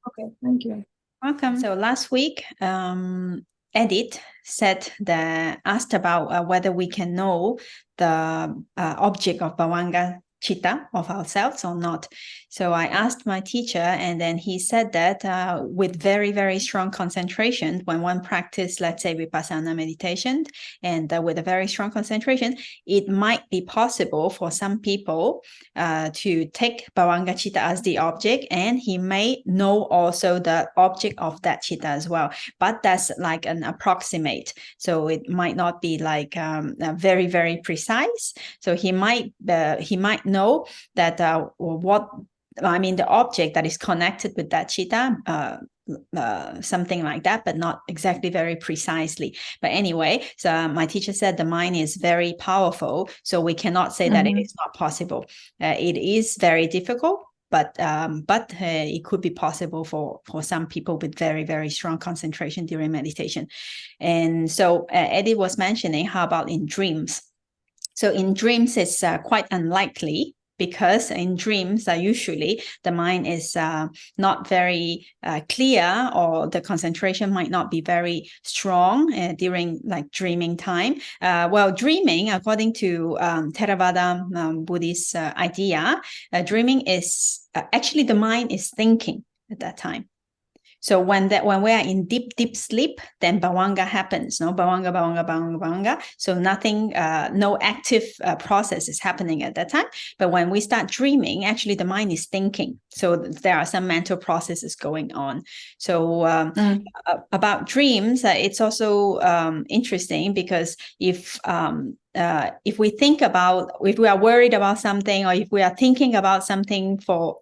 Speaker 5: Okay, thank you.
Speaker 1: Welcome. So last week, Edith asked about whether we can know the object of bhavanga citta of ourselves or not. So I asked my teacher, and then he said that with very, very strong concentration, when one practices, let's say, vipassana meditation, and with a very strong concentration, it might be possible for some people to take bhavanga citta as the object, and he may know also the object of that citta as well. But that's like an approximate. So it might not be like very, very precise. So he might know that the object that is connected with that citta, something like that, but not exactly very precisely. But anyway, so my teacher said the mind is very powerful, so we cannot say that it is not possible. It is very difficult, but it could be possible for some people with very, very strong concentration during meditation. And so Eddie was mentioning, how about in dreams? So in dreams, it's quite unlikely, because in dreams, usually the mind is not very clear, or the concentration might not be very strong during like dreaming time. Well, dreaming, according to Theravada Buddhist idea, dreaming is actually the mind is thinking at that time. So when we are in deep sleep, then bhavanga happens. No, bhavanga. So nothing, no active process is happening at that time. But when we start dreaming, actually the mind is thinking. So there are some mental processes going on. So about dreams, it's also interesting, because if we think about, if we are worried about something, or if we are thinking about something for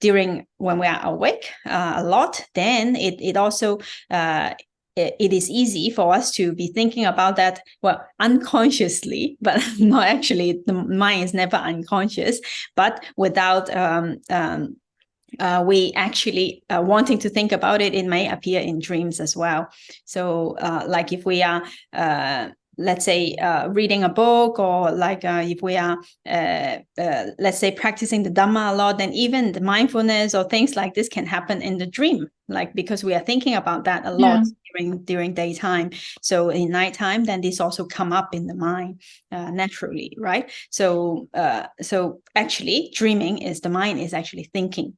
Speaker 1: during when we are awake a lot, then it also it is easy for us to be thinking about that, well, unconsciously, but not actually. The mind is never unconscious, but without we actually wanting to think about it, it may appear in dreams as well. So like if we are let's say reading a book, or like if we are let's say practicing the Dhamma a lot, then even the mindfulness or things like this can happen in the dream, like because we are thinking about that a lot during daytime. So in nighttime, then this also come up in the mind naturally, right? So so actually dreaming is the mind is actually thinking.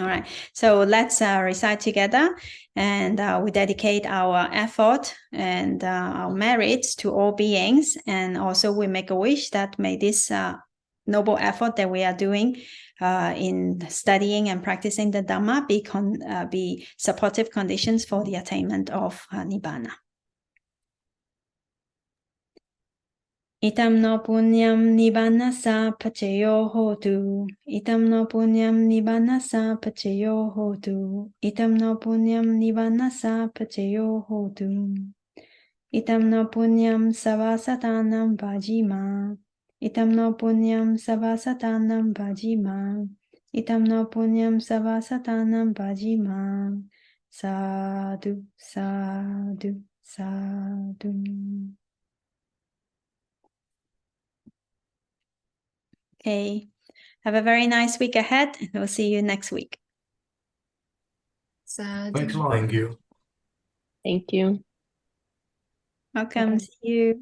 Speaker 1: All right, so let's recite together, and we dedicate our effort and our merits to all beings, and also we make a wish that may this noble effort that we are doing in studying and practicing the Dhamma be supportive conditions for the attainment of Nibbana. Itam no punyam nibbanasa pacayo hotu. Itam no punyam nibbanasa pacayo hotu. Itam no punyam nibbanasa pacayo hotu. Itam no punyam savasatanam bhajima. Itam no punyam savasatanam bhajima. Itam no punyam savasatanam bhajima. Sadhu, sadhu, sadhu. Okay, have a very nice week ahead, and we'll see you next week.
Speaker 6: Thanks a lot. Thank you.
Speaker 4: Thank you.
Speaker 1: Welcome.
Speaker 4: Okay.
Speaker 1: See you.